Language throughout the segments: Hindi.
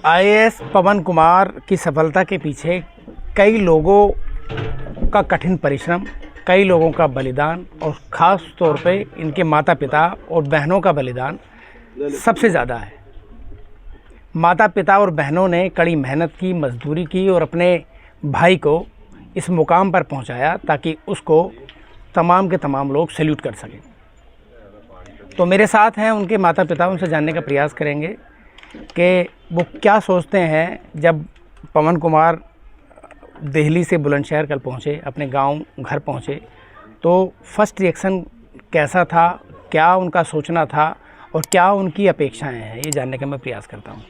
आईएएस पवन कुमार की सफलता के पीछे कई लोगों का कठिन परिश्रम, कई लोगों का बलिदान और ख़ास तौर पे इनके माता पिता और बहनों का बलिदान सबसे ज़्यादा है। माता पिता और बहनों ने कड़ी मेहनत की, मजदूरी की और अपने भाई को इस मुकाम पर पहुंचाया ताकि उसको तमाम के तमाम लोग सैल्यूट कर सकें। तो मेरे साथ हैं उनके माता पिता, उनसे जानने का प्रयास करेंगे कि वो क्या सोचते हैं जब पवन कुमार दिल्ली से बुलंदशहर कल पहुँचे, अपने गांव घर पहुँचे, तो फर्स्ट रिएक्शन कैसा था, क्या उनका सोचना था और क्या उनकी अपेक्षाएं हैं, ये जानने का मैं प्रयास करता हूँ।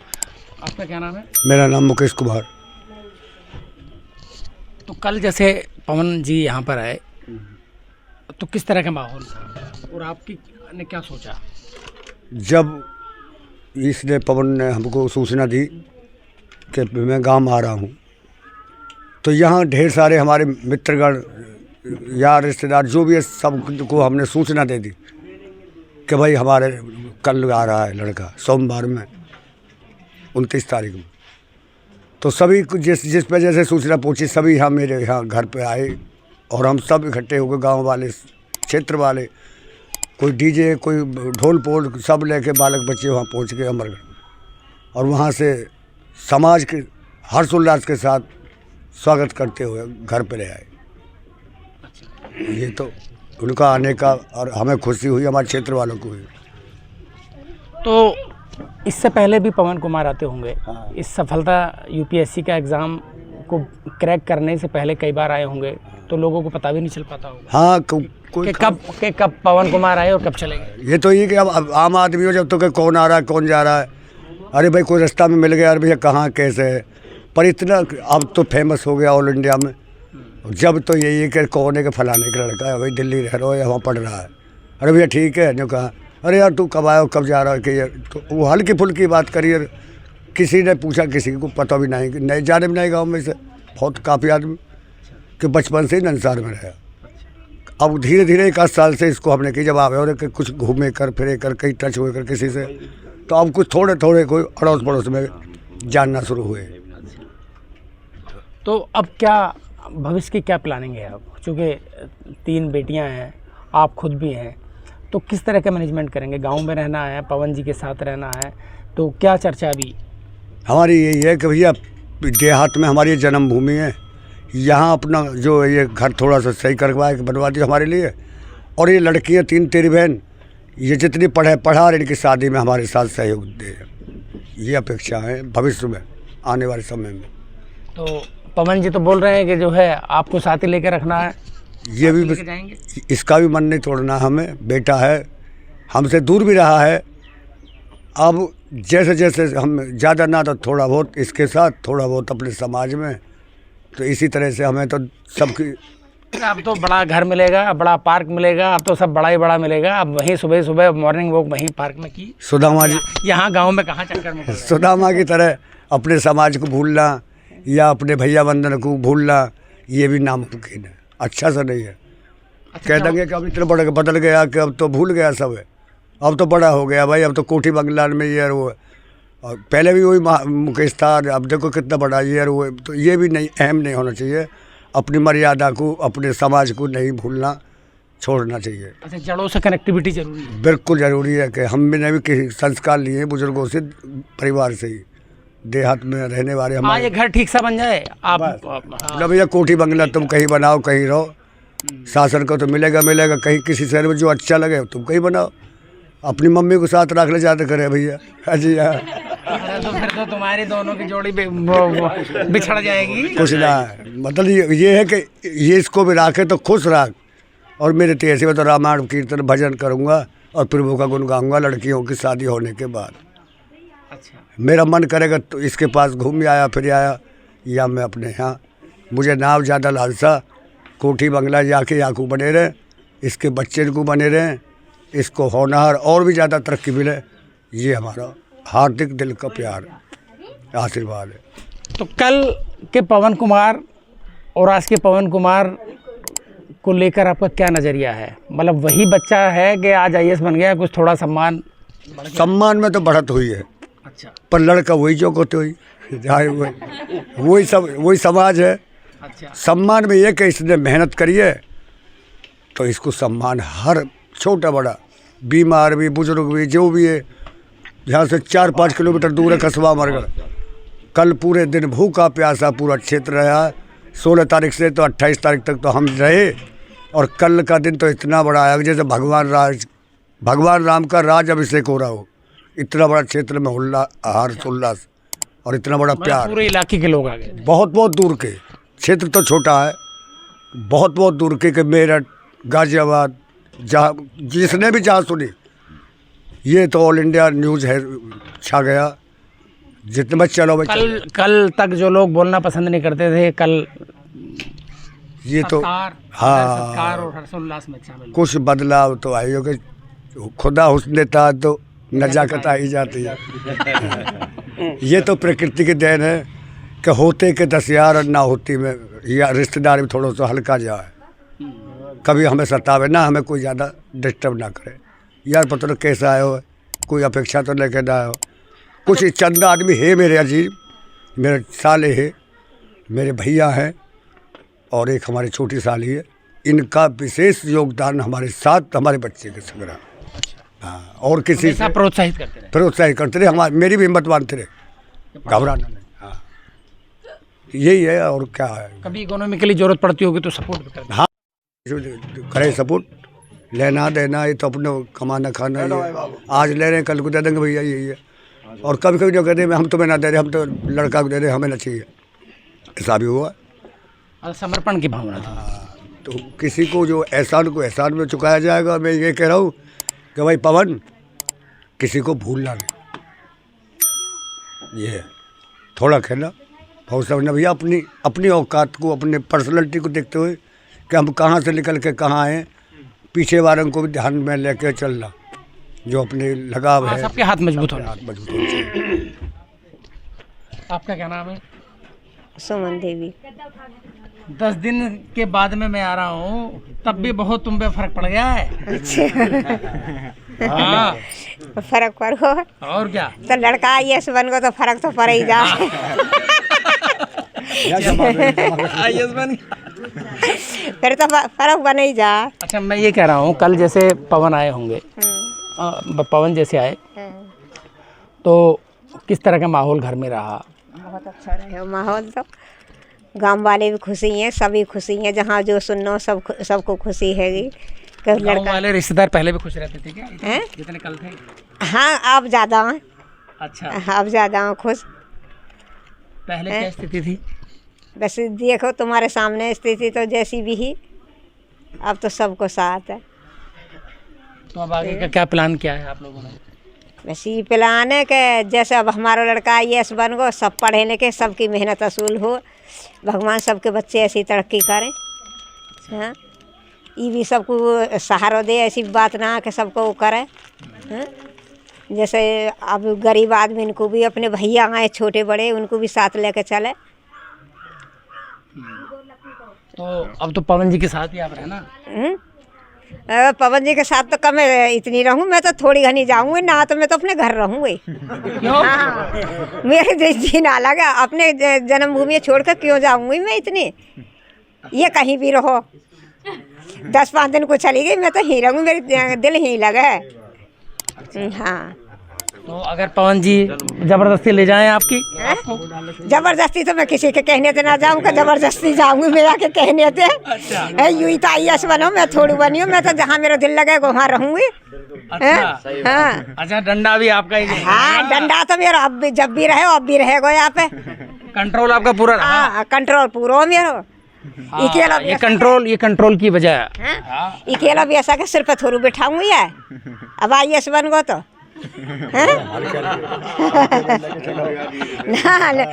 आपका क्या नाम है? मेरा नाम मुकेश कुमार। तो कल जैसे पवन जी यहाँ पर आए तो किस तरह का माहौल था और आपकी ने क्या सोचा? जब इसने पवन ने हमको सूचना दी कि मैं गांव आ रहा हूँ, तो यहाँ ढेर सारे हमारे मित्रगण, यार, रिश्तेदार जो भी है, सबको हमने सूचना दे दी कि भाई हमारे कल आ रहा है लड़का, सोमवार में 29 तारीख में। तो सभी जिस पे जैसे सूचना पहुँची, सभी यहाँ मेरे यहाँ घर पे आए और हम सब इकट्ठे हो गए, गाँव वाले, क्षेत्र वाले, कोई डीजे, कोई ढोल पोल, सब लेके बालक बच्चे वहाँ पहुँच गए अमरगढ़, और वहाँ से समाज के हर्षोल्लास के साथ स्वागत करते हुए घर पे ले आए। ये तो उनका आने का, और हमें खुशी हुई, हमारे क्षेत्र वालों को हुई। तो इससे पहले भी पवन कुमार आते होंगे। हाँ। इस सफलता यूपीएससी का एग्ज़ाम को क्रैक करने से पहले कई बार आए होंगे, तो लोगों को पता भी नहीं चल पाता होगा। हाँ, कब पवन कुमार आए और कब चले गए। ये तो ये कि अब आम आदमी हो जब तो कि कौन आ रहा है, कौन जा रहा है, अरे भाई कोई रास्ता में मिल गया, अरे भैया कहाँ कैसे है, पर इतना अब तो फेमस हो गया ऑल इंडिया में। जब तो यही है कि कौन है कि फलाने का लड़का है, भाई दिल्ली रह रहा है, वहाँ पढ़ रहा है, अरे भैया ठीक है, ने कहा अरे यार तू कब आया हो, कब जा रहा है, कि यार तो वो हल्की फुल्की बात करी। किसी ने पूछा, किसी को पता भी नहीं जाने भी नहीं गाँव में से बहुत काफ़ी आदमी कि बचपन से ही नंसार में रहा। अब धीरे धीरे 1 साल से इसको हमने की, जब आवे और कुछ घूमे कर फिरे कर, कहीं टच हुए कर किसी से, तो अब कुछ थोड़े थोड़े कोई अड़ोस पड़ोस में जानना शुरू हुए। तो अब क्या भविष्य की क्या प्लानिंग है अब, चूँकि 3 बेटियां हैं, आप खुद भी हैं, तो किस तरह का मैनेजमेंट करेंगे? गांव में रहना है, पवन जी के साथ रहना है, तो क्या चर्चा अभी हमारी यही है कि भैया देहात में हमारी जन्मभूमि है, यहाँ अपना जो ये घर थोड़ा सा सही करवा के बनवा दिया हमारे लिए, और ये लड़कियाँ 3 तेरी बहन, ये जितनी पढ़ा और इनकी शादी में हमारे साथ सहयोग दे, ये अपेक्षा है भविष्य में आने वाले समय में। तो पवन जी तो बोल रहे हैं कि जो है आपको साथ ही लेकर रखना है, ये भी इसका भी मन नहीं तोड़ना, हमें बेटा है, हमसे दूर भी रहा है, अब जैसे जैसे हम ज़्यादा ना तो थोड़ा बहुत इसके साथ, थोड़ा बहुत अपने समाज में, तो इसी तरह से हमें तो सबकी। अब तो बड़ा घर मिलेगा, बड़ा पार्क मिलेगा, अब तो सब बड़ा ही बड़ा मिलेगा। अब वहीं सुबह सुबह मॉर्निंग वॉक वहीं पार्क में की, सुदामा जी यहाँ गांव में कहाँ चक्कर में सुदामा की तरह अपने समाज को भूलना या अपने भैया बंधन को भूलना, ये भी नामुमकिन है, अच्छा सा नहीं है। कह देंगे कि अब इतना बड़ा बदल गया कि अब तो भूल गया सब है, अब तो बड़ा हो गया भाई, अब तो कोठी बंगला में ये वो, और पहले भी वही मुकेश था, अब देखो कितना बड़ा ये वो। तो ये भी नहीं, अहम नहीं होना चाहिए, अपनी मर्यादा को, अपने समाज को नहीं भूलना, छोड़ना चाहिए। अच्छा, जड़ों से कनेक्टिविटी जरूरी है। बिल्कुल ज़रूरी है कि हम भी ने भी किसी संस्कार लिए बुजुर्गों से, परिवार से ही, देहात में रहने वाले हमारे। ये घर ठीक सा बन जाए, आप ना भैया कोठी बंगला तुम कहीं बनाओ, कहीं रहो, शासन को तो मिलेगा, कहीं किसी शहर में जो अच्छा लगे तुम कहीं बनाओ, अपनी मम्मी को साथ रख ले जाते करे भैया। हाँ जी, हाँ। तो फिर तो तुम्हारी दोनों की जोड़ी बिछड़ जाएगी। कुछ ना, मतलब ये है कि ये इसको भी राखे तो खुश राख, और मेरे तेज़ी में तो रामायण कीर्तन भजन करूँगा और प्रभु का गुण गाऊँगा लड़कियों की शादी होने के बाद। अच्छा, मेरा मन करेगा तो इसके पास घूम आया फिर आया, या मैं अपने यहाँ, मुझे नाव ज़्यादा लालसा, कोठी बंगला जाके याकू बने रहे, इसके बच्चे को बने रहे, इसको होनहार और भी ज़्यादा तरक्की मिले, ये हमारा हार्दिक दिल का प्यार आशीर्वाद है। तो कल के पवन कुमार और आज के पवन कुमार को लेकर आपका क्या नज़रिया है? मतलब वही बच्चा है कि आज आईएएस बन गया, कुछ थोड़ा सम्मान में तो बढ़त हुई है, अच्छा पर लड़का वही जो होते हुई वही समाज है। अच्छा सम्मान में ये कि इसने मेहनत करी है तो इसको सम्मान, हर छोटा बड़ा, बीमार भी, बुजुर्ग भी, जो भी है। यहाँ से 4-5 किलोमीटर दूर है कस्बा अमरगढ़। कल पूरे दिन भूखा प्यासा पूरा क्षेत्र रहा। 16 तारीख से तो 28 तारीख तक तो हम रहे, और कल का दिन तो इतना बड़ा आया जैसे भगवान राम का राज अभिषेक हो रहा हो। इतना बड़ा क्षेत्र में हर्ष उल्लास और इतना बड़ा प्यार। पूरे इलाके के लोग आ गए। बहुत दूर के, क्षेत्र तो छोटा है, बहुत दूर के मेरठ, गाजियाबाद, जहाँ जिसने भी जहाँ सुनी, ये तो ऑल इंडिया न्यूज़ है, छा गया। जितने बच्चे चलो भाई, कल तक जो लोग बोलना पसंद नहीं करते थे, कल ये तो सत्कार और हर्षोल्लास में शामिल। कुछ बदलाव तो आई होगा। खुदा हुस्न देता है तो नजाकत आ ही जाती है। ये तो प्रकृति की देन है कि होते के 10 यार ना होती में, या रिश्तेदार भी थोड़ा सा हल्का जाए, कभी हमें सतावे ना, हमें कोई ज़्यादा डिस्टर्ब ना करे। यार पता नहीं कैसा आए हो, कोई अपेक्षा तो लेके ना आए हो। कुछ चंद आदमी है मेरे अजीब, मेरे साले है, मेरे भैया हैं, और एक हमारी छोटी साली है। इनका विशेष योगदान हमारे साथ, हमारे बच्चे के संग रहा। हाँ, और किसी से प्रोत्साहित करते रहे, हमारे, मेरी भी हिम्मत बांधते रहे, घबराना नहीं। हाँ, यही है, और क्या है। कभी इकोनॉमिकली जरूरत पड़ती होगी तो सपोर्ट भी करते। हाँ, करे सपोर्ट, लेना देना, ये तो अपने कमाना खाना ही है। आज ले रहे हैं, कल को दे देंगे भैया, यही है। और कभी कभी जो कहते हैं हम तुम्हें ना दे रहे, हम तो लड़का को दे रहे, हमें ना चाहिए, ऐसा भी हुआ। समर्पण की भावना थी। तो किसी को जो एहसान को एहसान में चुकाया जाएगा। मैं ये कह रहा हूँ कि भाई पवन, किसी को भूलना नहीं, ये थोड़ा खेला बहुत समझना भैया, अपनी औकात को, अपने पर्सनैलिटी को देखते हुए कि हम कहाँ से निकल के कहाँ आए, पीछे वालों को भी ध्यान में लेकर चलना, जो अपने लगाव है। सबके हाथ मजबूत होना चाहिए। आपका क्या नाम है? सुमन देवी। 10 दिन के बाद में मैं आ रहा हूँ, तब भी बहुत तुम पे फर्क पड़ गया है। अच्छा हाँ, फर्क पड़ो, और क्या। तो लड़का IAS बन गो तो फर्क तो पड़ ही जा। फिर तो फर्क बन ही जा। अच्छा, मैं ये कह रहा हूँ, कल जैसे पवन आए होंगे, पवन जैसे आए, तो किस तरह का माहौल घर में रहा? बहुत अच्छा रहा माहौल। तो गांव वाले भी खुशी हैं, सभी खुशी हैं, जहाँ जो सुनो सबको खुशी हैगी। गांव वाले रिश्तेदार पहले भी खुश रहते थे क्या, जितने कल थे? हाँ, अब ज़्यादा हैं। अच्छा, अब ज़्यादा हैं खुश। पहले क्या स्थिति थी? बस देखो तुम्हारे सामने स्थिति तो जैसी भी ही, अब तो सबको साथ है। तो अब आगे का क्या प्लान क्या है आप लोगों ने? बस ये प्लान है कि जैसे अब हमारा लड़का IAS बन गो, सब पढ़े लिखे, सबकी मेहनत असूल हो, भगवान सबके बच्चे ऐसी तरक्की करें। हाँ, ये भी सबको सहारा दे, ऐसी बात ना कि सबको वो करे। हाँ, जैसे अब गरीब आदमी, इनको भी अपने भैया आए छोटे बड़े, उनको भी साथ लेके चले। तो अब तो पवन जी के साथ ही आप रहना? पवन जी के साथ तो कम इतनी रहूँ, मैं तो थोड़ी घनी जाऊँगी ना, तो मैं तो अपने घर रहूँगी। हाँ, मेरे जी ना लगा, अपने जन्मभूमि छोड़ कर क्यों जाऊँगी मैं इतनी। ये कहीं भी रहो, 10-5 दिन को चली गई, मैं तो ही रहूँगी, मेरी दिल ही लगा है। हाँ, तो अगर पवन जी जबरदस्ती ले जाएं आपकी? जबरदस्ती तो मैं किसी के कहने से ना जाऊँ, जबरदस्ती जाऊँगी मैं आके कहने से। अच्छा, यूँ तो IAS बनो, मैं थोड़ी बनी हूँ, मैं तो जहाँ मेरा दिल लगे वहाँ रहूँगी। अच्छा, हाँ, अच्छा, डंडा भी आपका ही? हाँ, डंडा तो मेरा अब भी, जब भी रहे अब भी रहेगा यहाँ पे। कंट्रोल आपका पूरा रहा? हाँ, कंट्रोल पूरा हो मेरा। ये कंट्रोल की वजह है। अकेला भी ऐसा के सिर पे थोड़ी बिठाऊंगी यार, अब IAS बन गो तो। ना,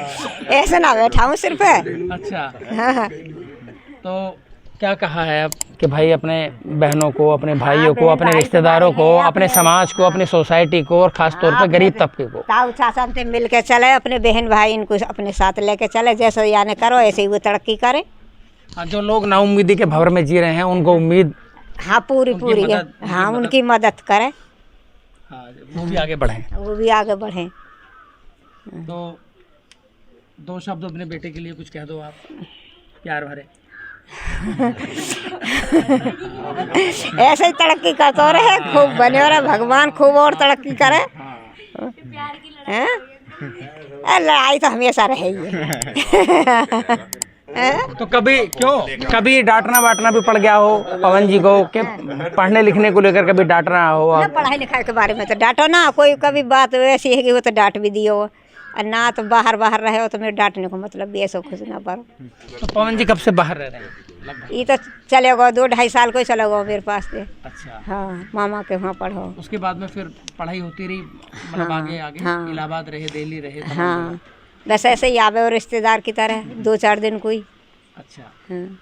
ऐसे ना बैठाऊं सिर पे। अच्छा, हाँ, तो क्या कहा है अब कि भाई अपने बहनों को, अपने भाइयों को, अपने रिश्तेदारों को, अपने समाज को, अपने सोसाइटी को, और खास तौर पर गरीब तबके को ताऊ चाचा से मिल के चले, अपने बहन भाई इनको अपने साथ लेके चले, जैसे यानी करो ऐसे ही वो तरक्की करे। जो लोग नाउम्मीदी के भंवर में जी रहे हैं, उनको उम्मीद, हाँ, पूरी हाँ, उनकी मदद करे, वो भी आगे बढ़े। वो भी आगे बढ़े। तो 2 शब्द अपने बेटे के लिए कुछ कह दो आप, प्यार भरे। ऐसे ही तरक्की करते रहे, खूब बने रहे, भगवान खूब और तरक्की करे। हैं? लड़ाई तो हमेशा रहेगी। तो कभी डांटना वाटना भी पड़ गया हो पवन जी को, कि पढ़ने लिखने को लेकर कभी डांटना हो? ना पढ़ाई लिखाई के बारे में तो डांटो ना, कोई कभी बात ऐसी है कि वो तो डांट भी दियो, और ना तो बाहर रहे हो तो मेरे डांटने को मतलब भी ऐसा कुछ ना पड़ो। तो पवन जी कब से बाहर रह रहे हैं? ये तो चले गो 2-2.5 साल को चले गो मेरे पास से। अच्छा। हाँ, मामा के वहाँ पढ़ो। उसके बाद में फिर पढ़ाई होती रही, मतलब आगे इलाहाबाद रहे, दिल्ली रहे? हाँ, बस ऐसे ही आवे और रिश्तेदार की तरह 2-4 दिन कोई। अच्छा। हाँ।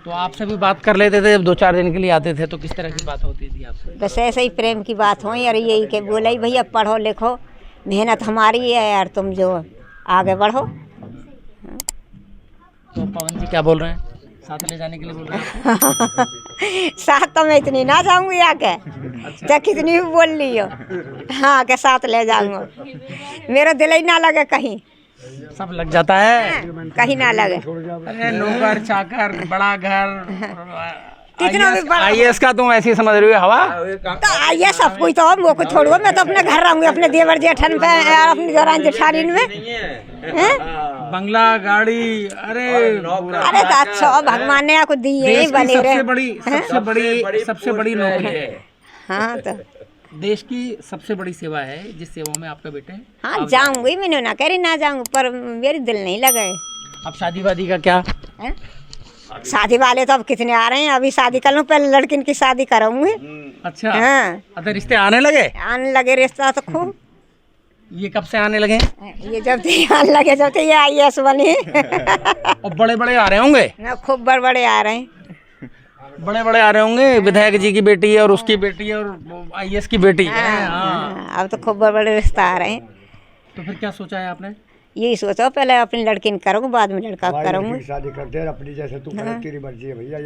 तो आपसे भी बात कर लेते थे जब 2-4 दिन के लिए आते थे, तो किस तरह की बात होती थी आपसे? बस ऐसे ही प्रेम की बात हुई, और यही के बोला ही भैया पढ़ो लिखो, मेहनत हमारी है यार, तुम जो आगे बढ़ो। तो पवन जी क्या बोल रहे हैं, साथ ले जाने के लिए बोल रहे हैं? साथ तो मैं इतनी ना जाऊंगी आके, चाहे कितनी भी बोल ली हो। हाँ, के साथ ले जाऊंगा, मेरा दिल ही ना लगे कहीं। सब लग जाता है, कहीं ना लगे। अरे नौकर चाकर, बड़ा घर, कितना भी बड़ा IAS का तुम ऐसी समझ रही हो हवा? तो ये सब कुछ तो वो कुछ छोड़ो, मैं तो अपने घर रहूंगी, अपने देवर जेठन पे और अपनी दौरान जेठानीन में। बंगला, गाड़ी, अरे तो अच्छा भगवान ने आपको दी है, बने रहे। सबसे बड़ी नौकरी है। हाँ, तो देश की सबसे बड़ी सेवा है, जिस सेवा में आपका बेटे। हाँ, जाऊंगी, मैंने ना कह रही ना जाऊंगी, पर मेरे दिल नहीं लगे। अब शादी वादी का क्या? शादी वाले तो अब कितने आ रहे हैं, अभी शादी कर लूँ, पहले लड़किन की शादी कराऊंगी। अच्छा। हाँ, अच्छा, रिश्ते आने लगे? आने लगे रिश्ता तो खूब। ये कब से आने लगे? ये जब से आने लगे, जब से ये IAS बनी। और बड़े बड़े आ रहे होंगे ना, खूब बड़े आ रहे हैं। बड़े आ रहे होंगे, विधायक जी की बेटी है और उसकी बेटी है और IAS की बेटी है। हाँ, अब तो खूब बड़े रिश्ता आ रहे हैं। तो फिर क्या सोचा है आपने? यही सोचो, पहले अपनी लड़की करूँगी, बाद में लड़का करूँगी। शादी करते हैं अपनी, जैसे तू करे तेरी मर्जी है भैया।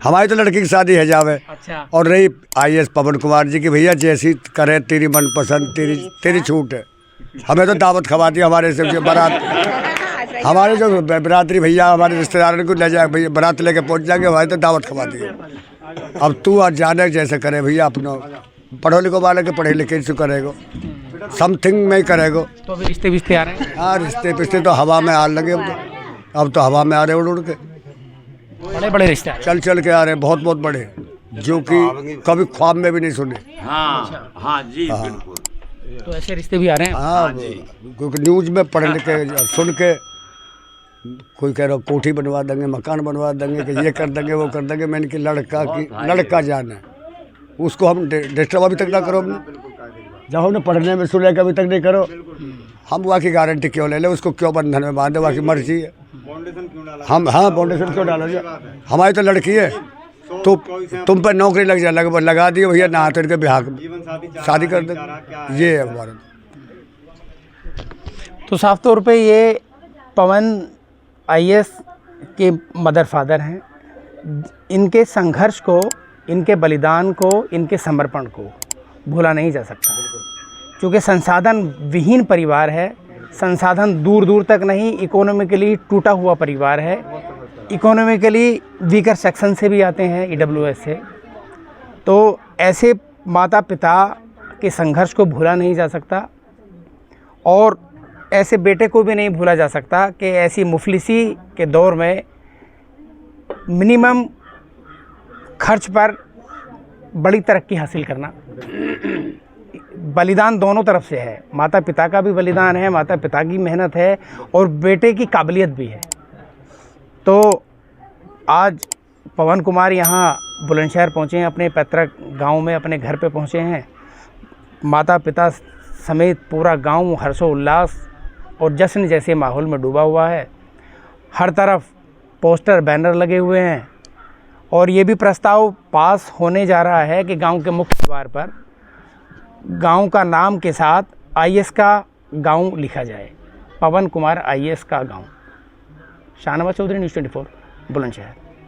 हमारी तो लड़की की शादी है जावे। अच्छा। और रही IAS पवन कुमार जी की, भैया जैसी करे तेरी मनपसंद, तेरी छूट है। हमें तो दावत खवा दी, हमारे से बारात, हमारे जो बरादरी भैया हमारे रिश्तेदारों को ले जाए, भैया बारात लेके पहुंच जाएंगे, हमारे तो दावत खवा दी। अब तू आज जाने जैसे करे भैया, अपना पढ़ो लिखो वाले के पढ़े लिखे से करेगो, समथिंग में ही करेगो। तो अभी रिश्ते आ रहे हैं? हाँ, रिश्ते तो हवा में आ लगे, अब तो हवा में आ रहे उड़ के, बड़े रिश्ते चल के आ रहे हैं, बहुत बड़े, जो कि कभी ख्वाब में भी नहीं सुने। हाँ जी, बिल्कुल। तो ऐसे रिश्ते भी आ रहे हैं? हाँ, क्योंकि न्यूज में पढ़ के सुन के कोई कह रहा कोठी बनवा देंगे, मकान बनवा देंगे, कि ये कर देंगे, वो कर देंगे। मैंने कि लड़का जाना है, उसको हम डिस्टर्ब अभी तक ना करो, जब हमने पढ़ने में सुने कि अभी तक नहीं करो, हम वहाँ की गारंटी क्यों ले ले, उसको क्यों बंधन में बांधे, वहाँ की मर्जी है। हम हाँ, फाउंडेशन क्यों डाला जाए, हमारी तो लड़की है, तो तुम पर नौकरी लग जाए, लगा दिए भैया, ना तो इनके बिहार शादी कर दे, ये है हमारा। तो साफ तौर पे ये पवन IAS के मदर फादर हैं। इनके संघर्ष को, इनके बलिदान को, इनके समर्पण को भूला नहीं जा सकता, क्योंकि संसाधन विहीन परिवार है, संसाधन दूर दूर तक नहीं, इकोनॉमिकली टूटा हुआ परिवार है, इकोनॉमिकली वीकर सेक्शन से भी आते हैं, EWS से। तो ऐसे माता पिता के संघर्ष को भूला नहीं जा सकता, और ऐसे बेटे को भी नहीं भूला जा सकता कि ऐसी मुफलिसी के दौर में मिनिमम खर्च पर बड़ी तरक्की हासिल करना। बलिदान दोनों तरफ से है, माता पिता का भी बलिदान है, माता पिता की मेहनत है, और बेटे की काबिलियत भी है। तो आज पवन कुमार यहाँ बुलंदशहर पहुँचे हैं, अपने पैतृक गांव में, अपने घर पे पहुँचे हैं। माता पिता समेत पूरा गांव हर्षोल्लास और जश्न जैसे माहौल में डूबा हुआ है। हर तरफ पोस्टर बैनर लगे हुए हैं, और ये भी प्रस्ताव पास होने जा रहा है कि गांव के मुख्य द्वार पर गांव का नाम के साथ IAS का गांव लिखा जाए, पवन कुमार IAS का गांव। शाहनवाज चौधरी, News 24, बुलंदशहर।